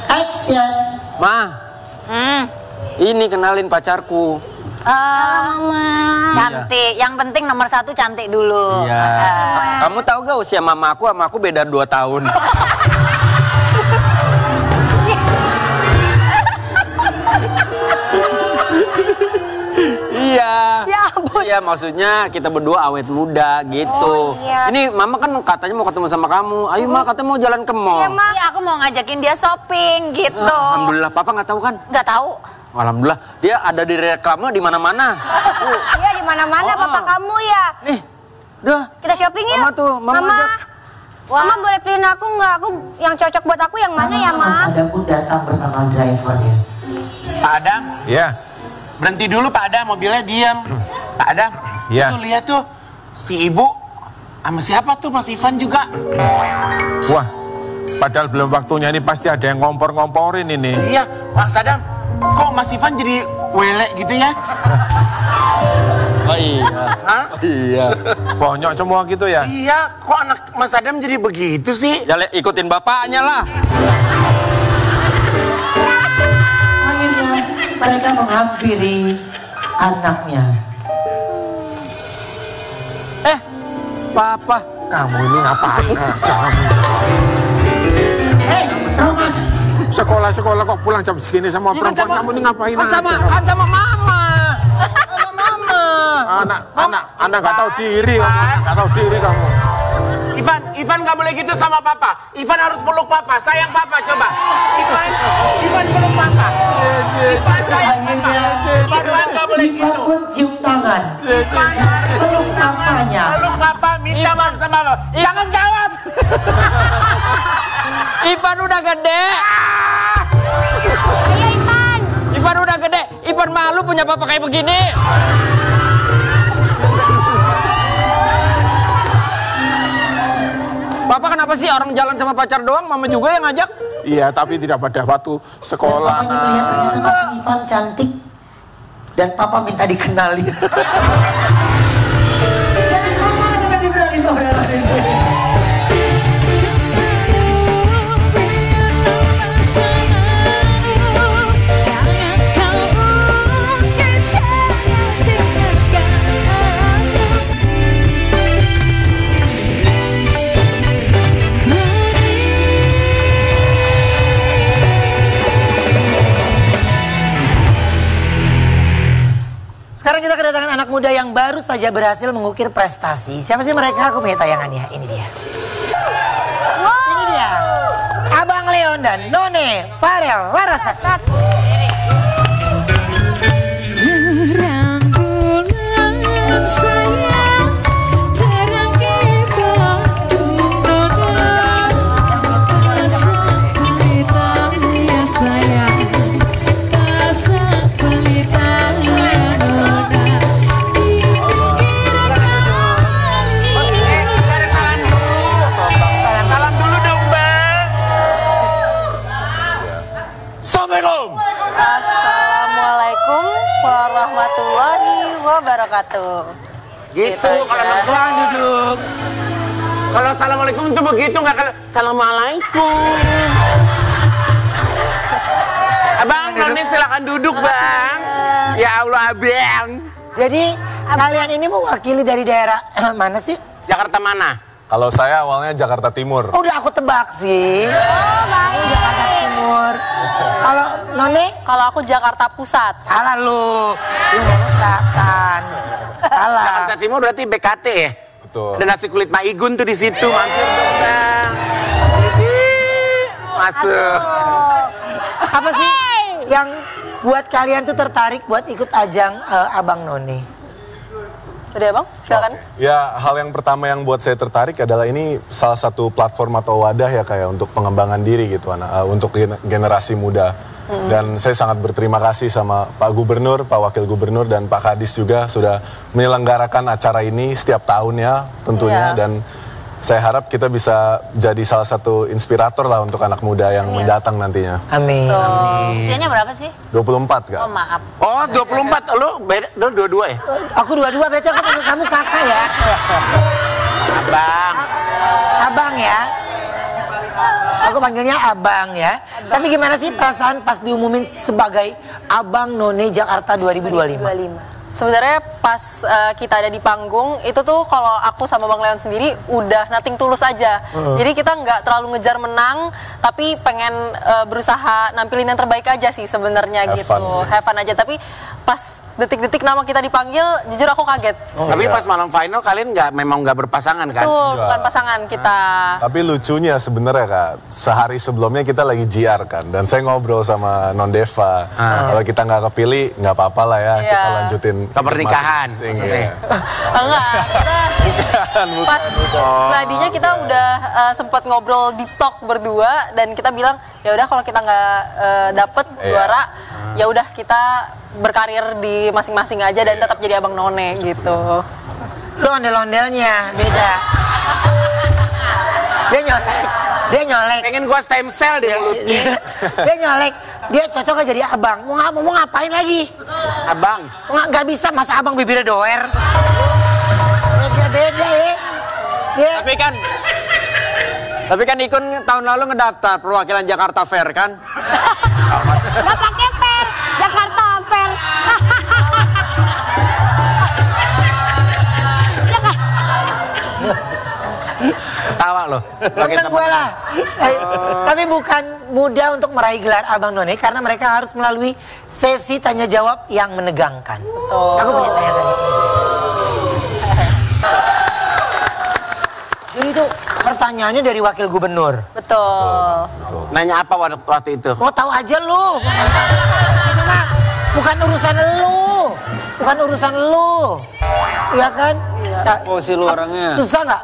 Action. Ma. Ini kenalin pacarku. Cantik, yang penting nomor 1 cantik dulu. Iya. Kamu tahu gak usia mama aku sama aku beda 2 tahun. Iya. Ya ampun. Iya, maksudnya kita berdua awet muda gitu. Iya. Ini mama kan katanya mau ketemu sama kamu. Ayo Ma, katanya mau jalan ke mall. Iya, aku mau ngajakin dia shopping gitu. Alhamdulillah, papa nggak tahu kan? Nggak tahu. Alhamdulillah, dia ada di reklame di mana-mana. Iya di mana-mana papa kamu ya. Nih, udah. Kita shopping yuk. Mama tuh, mama ajak. Mama boleh pilihin aku nggak? Aku yang cocok buat aku yang mana ya, Ma? Mas Adam pun datang bersama drivernya. Pak Adam? Ya. Berhenti dulu Pak Adam, mobilnya diam. Pak Adam? Iya. Tuh lihat tuh, si ibu sama siapa tuh Mas Ivan juga. Wah, padahal belum waktunya, ini pasti ada yang ngompor-ngomporin ini. Iya, Mas Adam, kok Mas Ivan jadi welek gitu ya? Oh iya. Hah? Iya. Bonyok semua gitu ya? Iya, kok anak Mas Adam jadi begitu sih? Ya ikutin bapaknya lah. Akhirnya mereka menghampiri anaknya. Papa. Kamu ini ngapain aja? Sama Sekolah-sekolah kok pulang jam segini sama perempuan, kamu ini ngapain aja? Kan sama mama. Sama mama. Anak nggak tahu diri kamu, nggak tahu diri kamu. Ivan nggak boleh gitu sama papa. Ivan harus peluk papa, sayang papa coba. Ivan peluk papa. Ivan sayang papa. Ivan nggak boleh Ivan gitu. pun cium tangan. Ivan harus Peluk papanya. peluk papa, minta maaf sama papa. Jangan jawab. Ivan udah gede. Ayo Ivan. Ivan udah gede. Ivan malu punya papa kayak begini. Papa kenapa sih orang jalan sama pacar doang, mama juga yang ngajak? Iya, tapi tidak pada waktu sekolah. Papanya melihat ternyata Mas Ivan cantik dan papa minta dikenali. Jangan kemana-mana dengan dibilang itu. Sekarang kita kedatangan anak muda yang baru saja berhasil mengukir prestasi. Siapa sih mereka? Aku punya tayangannya. Ini dia. Ini dia. Abang Leon dan None Farel Larasati. Terang bulan sayang, terang kebatu noda, asa pelitanya sayang, asa pelitanya noda, di pinggir kali. Ada salam dulu. Salam dulu dong, Bang. Assalamualaikum. Assalamualaikum warahmatullahi wabarakatuh. Gitu kalau mertua duduk. Kalau assalamualaikum itu begitu nggak kalau assalamualaikum. Abang, Noni silakan duduk, Bang. Ya Allah, Abang. Jadi kalian ini mewakili dari daerah mana sih? Jakarta mana? Kalau saya awalnya Jakarta Timur. Oh, udah aku tebak sih. Oh, baik. Jakarta Timur. Kalau None? Kalau aku Jakarta Pusat. Salah lu. Timur Selatan. Salah. Jakarta Timur berarti BKT ya? Betul. Ada nasi kulit Maigun tuh di situ, mampir dong, Bang. Masuk. Apa sih yang buat kalian tuh tertarik buat ikut ajang Abang None? Jadi Abang, silakan. Ya, hal yang pertama yang buat saya tertarik adalah ini salah satu platform atau wadah ya kayak untuk pengembangan diri gitu, untuk generasi muda. Dan saya sangat berterima kasih sama Pak Gubernur, Pak Wakil Gubernur, dan Pak Kadis juga sudah menyelenggarakan acara ini setiap tahunnya tentunya. Dan saya harap kita bisa jadi salah satu inspirator lah untuk anak muda yang mendatang nantinya. Amin. Usianya berapa sih? 24, Kak. Oh maaf. Oh, 24. Lu beda, lu dua-dua ya? Aku dua-dua, berarti aku panggil kamu kakak ya. Abang. Abang ya. Aku panggilnya Abang ya. Tapi gimana sih perasaan pas diumumin sebagai Abang None Jakarta 2025? Sebenarnya pas kita ada di panggung itu tuh kalau aku sama Bang Leon sendiri udah nothing tulus aja. Jadi kita nggak terlalu ngejar menang, tapi pengen berusaha nampilin yang terbaik aja sih sebenarnya gitu. Have fun aja. Tapi pas detik-detik nama kita dipanggil, jujur aku kaget. Tapi pas malam final kalian memang nggak berpasangan kan? Tuh, bukan pasangan kita. Tapi lucunya sebenarnya Kak, sehari sebelumnya kita lagi JR kan, dan saya ngobrol sama Nondeva. Kalau kita nggak kepilih, nggak apa-apa lah ya, kita lanjutin ke pernikahan. Ya. Enggak, kita pas tadinya kita udah sempat ngobrol deep talk berdua dan kita bilang ya udah kalau kita nggak dapet juara ya udah kita berkarir di masing-masing aja dan tetap jadi abang none gitu. Lu ondel-ondelnya beda. Dia nyolek. Pengen gua stem cell di mulutnya. Dia nyolek. Dia cocok jadi abang. Mau ngapain lagi? Abang. Nggak bisa masa abang bibirnya doer. Beda ya. Tapi kan Ikun tahun lalu ngedaftar perwakilan Jakarta Fair kan? Nggak pakai fair, Jakarta Fair. Ketawa loh. Seneng gue lah. Tapi bukan mudah untuk meraih gelar abang none karena mereka harus melalui sesi tanya jawab yang menegangkan. Aku punya tayangan. Jadi itu pertanyaannya dari wakil gubernur. Betul. Nanya apa waktu itu? Mau tahu aja lu. Itu mah bukan urusan lu. Bukan urusan lu. Iya kan? Nah, Posisi lu orangnya. susah nggak?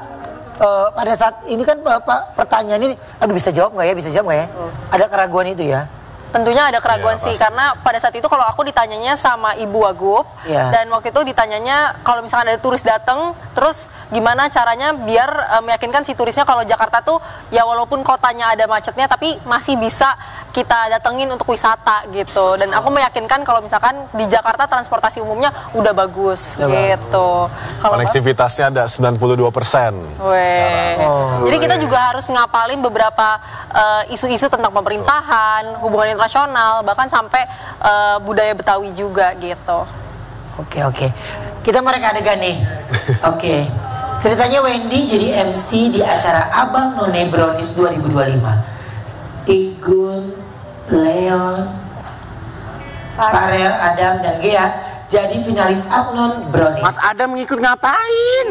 Pada saat ini kan pertanyaan ini, aduh bisa jawab nggak ya? Bisa jawab nggak ya? Ada keraguan itu ya? Tentunya ada keraguan sih, karena pada saat itu kalau aku ditanyanya sama Ibu Wagub, dan waktu itu ditanyanya kalau misalkan ada turis datang, terus gimana caranya biar meyakinkan si turisnya kalau Jakarta tuh ya walaupun kotanya ada macetnya, tapi masih bisa kita datengin untuk wisata gitu. Dan aku meyakinkan kalau misalkan di Jakarta transportasi umumnya udah bagus gitu. Konektivitasnya ada 92%. Jadi kita juga harus ngapalin beberapa isu-isu tentang pemerintahan, hubungan internasional, bahkan sampai budaya Betawi juga gitu. Oke. Kita mereka adegan nih. Oke. Ceritanya Wendy jadi MC di acara Abang None Brownies 2025. Igun, Leon, Farel, Adam, dan Gea jadi finalis Abnon Brownies. Mas Adam ngikut ngapain?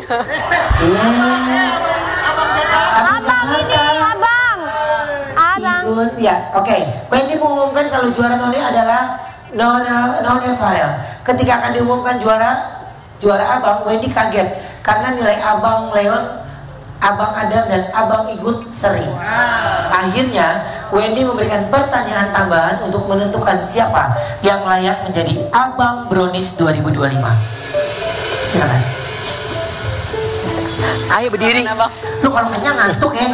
Igun, ya, oke. Wendy mengumumkan kalau juara None adalah None Farel. Ketika akan diumumkan juara Abang, Wendy kaget karena nilai Abang Leon, Abang Adam, dan Abang Igun seri. Akhirnya Wendy memberikan pertanyaan tambahan untuk menentukan siapa yang layak menjadi Abang Brownies 2025. Silakan. Ayo berdiri. Lu kalau kenyang ngantuk ya.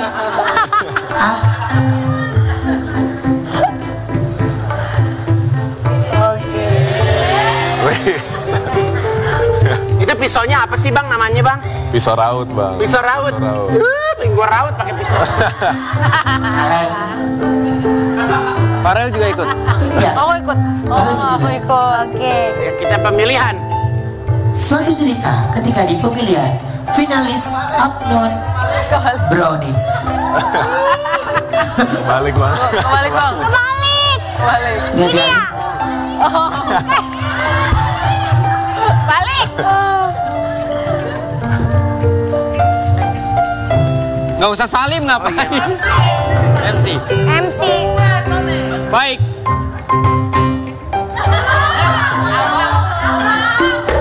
Itu pisaunya apa sih Bang namanya Bang? Pisau raut Bang. Pisau raut. Gua raut pakai pisau. Farel juga ikut. Iya. Aku ikut. Aku ikut. Oke. Ya, kita pemilihan. Suatu cerita ketika di pemilihan finalis Abnon Brownies. Balik Bang. Kebalik Bang. Kebalik. Ini ya. Balik. Nggak usah salim ngapain? MC. Baik.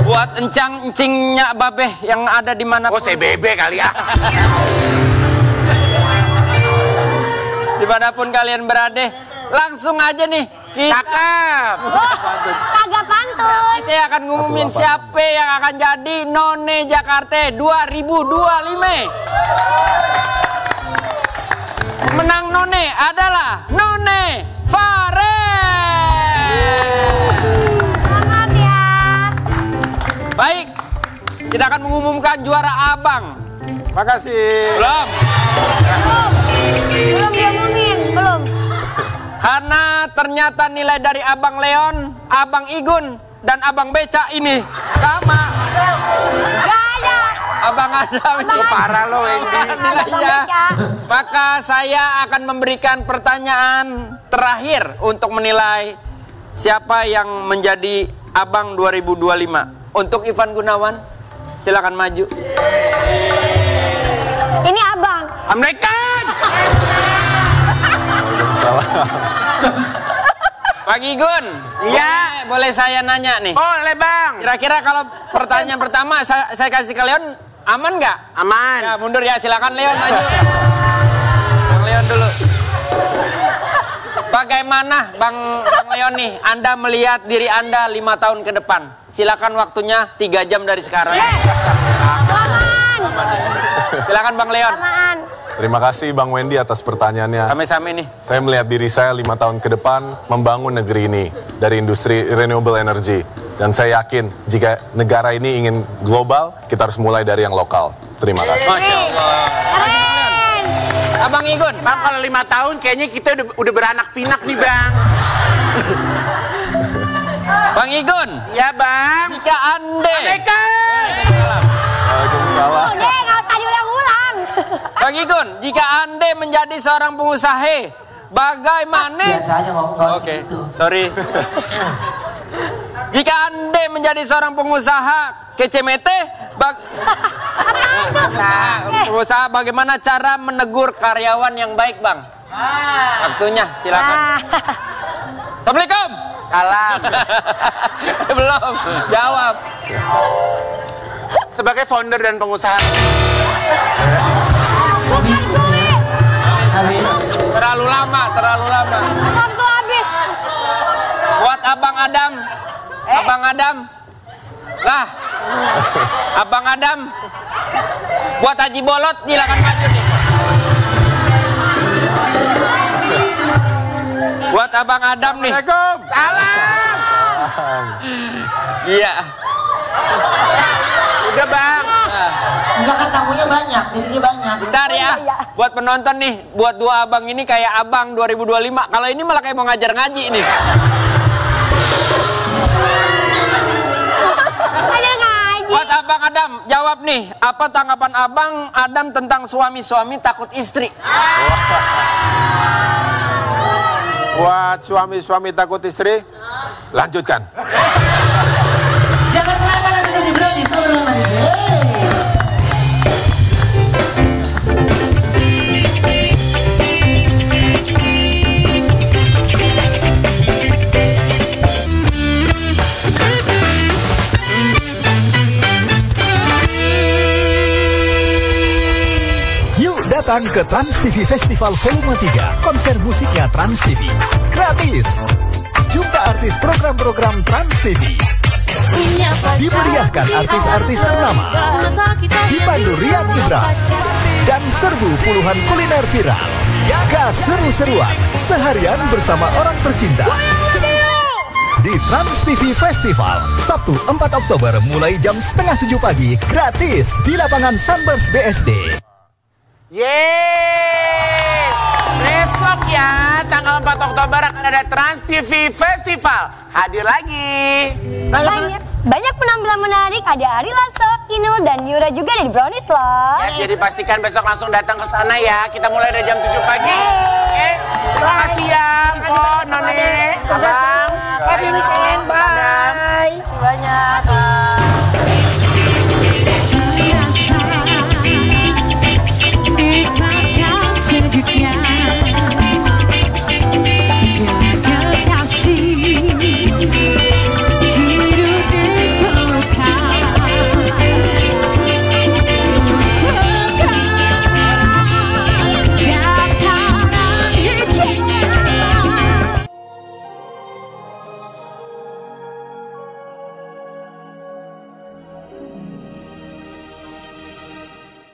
Buat encang-encingnya babeh yang ada di mana? Oh, CBB kali ya. Dimanapun kalian berada, langsung aja nih. Cakep. Kagak pantun. Kita akan ngumumin siapa yang akan jadi None Jakarta 2025. Menang None adalah None Farel. Selamat ya. Baik, kita akan mengumumkan juara abang. Makasih. Belum. Belum diomongin, belum. Karena ternyata nilai dari Abang Leon, Abang Igun, dan Abang Beca ini sama. Gak ada. Abang Adam ini Parah lo ini. nilainya. Maka saya akan memberikan pertanyaan terakhir untuk menilai siapa yang menjadi Abang 2025. Untuk Ivan Gunawan, silakan maju. Ini abang. Amerikan. Salah. Pak Igun, iya, boleh saya nanya nih? Boleh Bang. Kira-kira kalau pertanyaan pertama saya kasih ke Leon, aman nggak? Aman. Ya mundur ya, silakan Leon maju. Yang Leon dulu. Pak Bagaimana Bang Leon nih, Anda melihat diri Anda 5 tahun ke depan? Silakan waktunya 3 jam dari sekarang. Silakan Bang Leon. Terima kasih Bang Wendy atas pertanyaannya. Same-same nih. Saya melihat diri saya 5 tahun ke depan membangun negeri ini dari industri renewable energy. Dan saya yakin jika negara ini ingin global, kita harus mulai dari yang lokal. Terima kasih. Masya Allah. Abang Igun. Bang, kalau 5 tahun kayaknya kita udah beranak pinak nih, Bang. Bang Igun. Ya, Bang. Jika Anda. Waalaikumsalam. Udah, nggak usah diulang-ulang. Bang Igun, jika Anda menjadi seorang pengusaha, bagaimana? Biasa aja ngomong. Oke, sorry. Jika Anda menjadi seorang pengusaha kecemete, pengusaha bagaimana cara menegur karyawan yang baik, Bang? Waktunya, silakan. Assalamualaikum. Salam. Belum, jawab. Sebagai founder dan pengusaha. Habis. Terlalu lama. Waktu habis. Buat Abang Adam. Abang Adam. Lah. Abang Adam. Buat Haji Bolot, silakan maju nih. Buat Abang Adam nih. Assalamualaikum. Iya. Udah, Bang. Enggak kan tamunya banyak, jadinya banyak. Bentar ya. Buat penonton nih, buat dua abang ini kayak Abang 2025. Kalau ini malah kayak mau ngajar ngaji nih. Buat Abang Adam, jawab nih. Apa tanggapan Abang Adam tentang suami-suami takut istri? Buat suami-suami takut istri, lanjutkan. Jangan kemana-mana, tetap di Brownies. Datang ke Trans TV Festival Volume 3, konser musiknya Trans TV. Gratis. Jumpa artis program-program Trans TV. Dimeriahkan artis-artis ternama. Dipandu Rian Ibram. Dan serbu puluhan kuliner viral. Gas seru-seruan seharian bersama orang tercinta. Di Trans TV Festival, Sabtu 4 Oktober mulai jam 6:30 pagi, gratis di lapangan Sunburst BSD. Yeay! Besok ya, tanggal 4 Oktober akan ada Trans TV Festival. Hadir lagi. Banyak penampilan menarik, ada Ari Lasso, Inul, dan Yura juga ada di Brownies loh. Yes, jadi pastikan besok langsung datang ke sana ya. Kita mulai dari jam 7 pagi. Oke, terima kasih ya, Po, Noni, Abang. Happy weekend, bye. Terima kasih banyak.